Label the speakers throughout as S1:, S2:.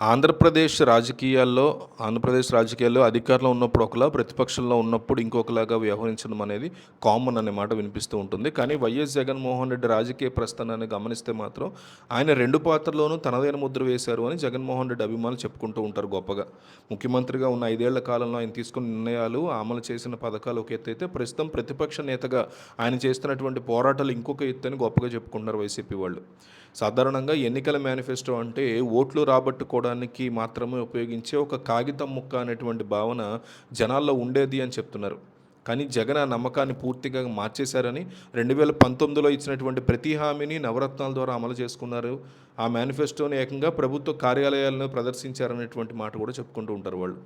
S1: ఆంధ్రప్రదేశ్ రాజకీయాల్లో అధికారంలో ఉన్నప్పుడు ఒకలా, ప్రతిపక్షంలో ఉన్నప్పుడు ఇంకొకలాగా వ్యవహరించడం అనేది కామన్ అనే మాట వినిపిస్తూ ఉంటుంది. కానీ వైఎస్ జగన్మోహన్ రెడ్డి రాజకీయ ప్రస్థానాన్ని గమనిస్తే మాత్రం ఆయన 2 పాత్రల్లోనూ తనదైన ముద్ర వేశారు అని జగన్మోహన్ రెడ్డి అభిమానులు చెప్పుకుంటూ ఉంటారు గొప్పగా. ముఖ్యమంత్రిగా ఉన్న 5 ఏళ్ల కాలంలో ఆయన తీసుకున్న నిర్ణయాలు, అమలు చేసిన పథకాలు ఒక ఎత్తైతే, ప్రస్తుతం ప్రతిపక్ష నేతగా ఆయన చేస్తున్నటువంటి పోరాటాలు ఇంకొక ఎత్తు అని గొప్పగా చెప్పుకుంటున్నారు వైసీపీ వాళ్ళు. సాధారణంగా ఎన్నికల మేనిఫెస్టో అంటే ఓట్లు రాబట్టుకోవడానికి మాత్రమే ఉపయోగించే ఒక కాగితం ముక్క అనేటువంటి భావన జనాల్లో ఉండేది అని చెప్తున్నారు. కానీ జగన్ ఆ నమ్మకాన్ని పూర్తిగా మార్చేశారని, 2019లో ఇచ్చినటువంటి ప్రతి హామీని నవరత్నాల ద్వారా అమలు చేసుకున్నారు. ఆ మేనిఫెస్టోని ఏకంగా ప్రభుత్వ కార్యాలయాలను ప్రదర్శించారనేటువంటి మాట కూడా చెప్పుకుంటూ ఉంటారు వాళ్ళు.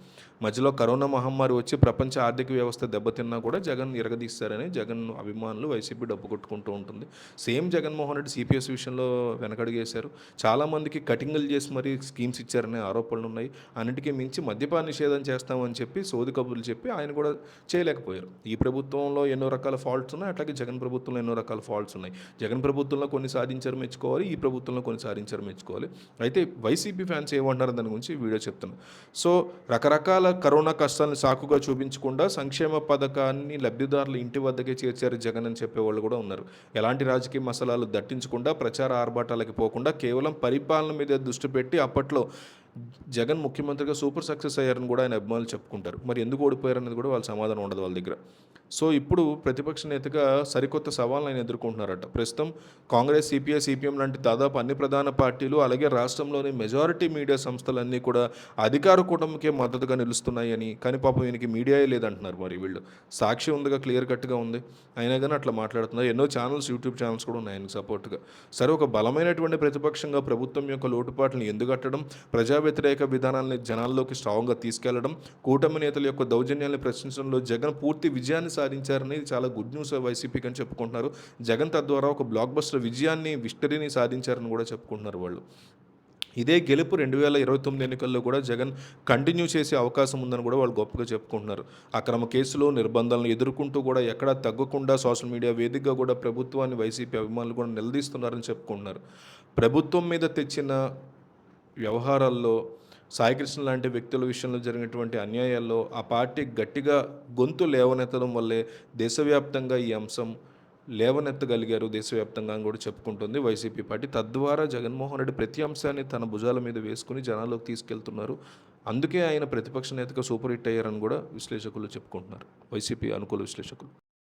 S1: మధ్యలో కరోనా మహమ్మారి వచ్చి ప్రపంచ ఆర్థిక వ్యవస్థ దెబ్బతిన్నా కూడా జగన్ ఇరగదీస్తారని జగన్ అభిమానులు వైసీపీ డబ్బు కొట్టుకుంటూ ఉంటుంది. సేమ్ జగన్మోహన్ రెడ్డి సిపిఎస్ విషయంలో వెనకడుగేశారు. చాలామందికి కటింగులు చేసి మరీ స్కీమ్స్ ఇచ్చారనే ఆరోపణలు ఉన్నాయి. అన్నిటికీ మించి మద్యపాన నిషేధం చేస్తామని చెప్పి సోది కబుర్లు చెప్పి ఆయన కూడా చేయలేకపోయారు. ఈ ప్రభుత్వంలో ఎన్నో రకాల ఫాల్ట్స్ ఉన్నాయి, అట్లాగే జగన్ ప్రభుత్వంలో ఎన్నో రకాల ఫాల్ట్స్ ఉన్నాయి. జగన్ ప్రభుత్వంలో కొన్ని సాధించారు మెచ్చుకోవాలి, ఈ ప్రభుత్వంలో కొన్ని సాధించారు మెచ్చుకోవాలి. అయితే వైసీపీ ఫ్యాన్స్ ఏమంటారు దాని గురించి వీడియో చెప్తున్నాను. సో రకరకాల కరోనా కష్టాలను సాకుగా చూపించకుండా సంక్షేమ పథకాన్ని లబ్ధిదారుల ఇంటి వద్దకే చేర్చారు జగన్ అని చెప్పేవాళ్ళు కూడా ఉన్నారు. ఎలాంటి రాజకీయ మసాలాలు దట్టించకుండా, ప్రచార ఆర్భాటాలకి పోకుండా కేవలం పరిపాలన మీద దృష్టి పెట్టి అప్పట్లో జగన్ ముఖ్యమంత్రిగా సూపర్ సక్సెస్ అయ్యారని కూడా ఆయన అభిమానులు చెప్పుకుంటారు. మరి ఎందుకు ఓడిపోయారనేది కూడా వాళ్ళ సమాధానం ఉండదు వాళ్ళ దగ్గర. సో ఇప్పుడు ప్రతిపక్ష నేతగా సరికొత్త సవాళ్ళను ఆయన ఎదుర్కొంటున్నారట. ప్రస్తుతం కాంగ్రెస్, సిపిఐ, సిపిఎం లాంటి దాదాపు అన్ని ప్రధాన పార్టీలు, అలాగే రాష్ట్రంలోని మెజారిటీ మీడియా సంస్థలన్నీ కూడా అధికార కూటమికే మద్దతుగా నిలుస్తున్నాయని, కానీ పాపం ఈయనకి మీడియాయే లేదంటున్నారు. మరి వీళ్ళు సాక్షి ఉందిగా, క్లియర్ కట్గా ఉంది, అయినా కానీ అట్లా మాట్లాడుతున్నారు. ఎన్నో ఛానల్స్, యూట్యూబ్ ఛానల్స్ కూడా ఉన్నాయి ఆయనకు సపోర్ట్గా. సరే, ఒక బలమైనటువంటి ప్రతిపక్షంగా ప్రభుత్వం యొక్క లోటుపాట్లను ఎందుకట్టడం, ప్రజా వ్యతిరేక విధానాలని జనాల్లోకి స్ట్రాంగ్గా తీసుకెళ్లడం, కూటమి నేతల యొక్క దౌర్జన్యాన్ని ప్రశ్నించడంలో జగన్ పూర్తి విజయాన్ని సాధించారని చాలా గుడ్ న్యూస్ వైసీపీకి అని చెప్పుకుంటున్నారు. జగన్ తద్వారా ఒక బ్లాక్ బస్టర్ విక్టరీని సాధించారని కూడా చెప్పుకుంటున్నారు వాళ్ళు. ఇదే గెలుపు 2029 ఎన్నికల్లో కూడా జగన్ కంటిన్యూ చేసే అవకాశం ఉందని కూడా వాళ్ళు గొప్పగా చెప్పుకుంటున్నారు. అక్రమ కేసులు, నిర్బంధాలను ఎదుర్కొంటూ కూడా ఎక్కడా తగ్గకుండా సోషల్ మీడియా వేదికగా కూడా ప్రభుత్వాన్ని వైసీపీ అభిమానులు కూడా నిలదీస్తున్నారని చెప్పుకుంటున్నారు. ప్రభుత్వం మీద తెచ్చిన వ్యవహారాల్లో సాయికృష్ణ లాంటి వ్యక్తుల విషయంలో జరిగినటువంటి అన్యాయాల్లో ఆ పార్టీ గట్టిగా గొంతు లేవనెత్తడం వల్లే దేశవ్యాప్తంగా ఈ అంశం లేవనెత్తగలిగారు దేశవ్యాప్తంగా అని కూడా చెప్పుకుంటుంది వైసీపీ పార్టీ. తద్వారా జగన్మోహన్ రెడ్డి ప్రతి అంశాన్ని తన భుజాల మీద వేసుకుని జనాల్లోకి తీసుకెళ్తున్నారు. అందుకే ఆయన ప్రతిపక్ష నేతగా సూపర్ హిట్ అయ్యారని కూడా విశ్లేషకులు చెప్పుకుంటున్నారు, వైసీపీ అనుకూల విశ్లేషకులు.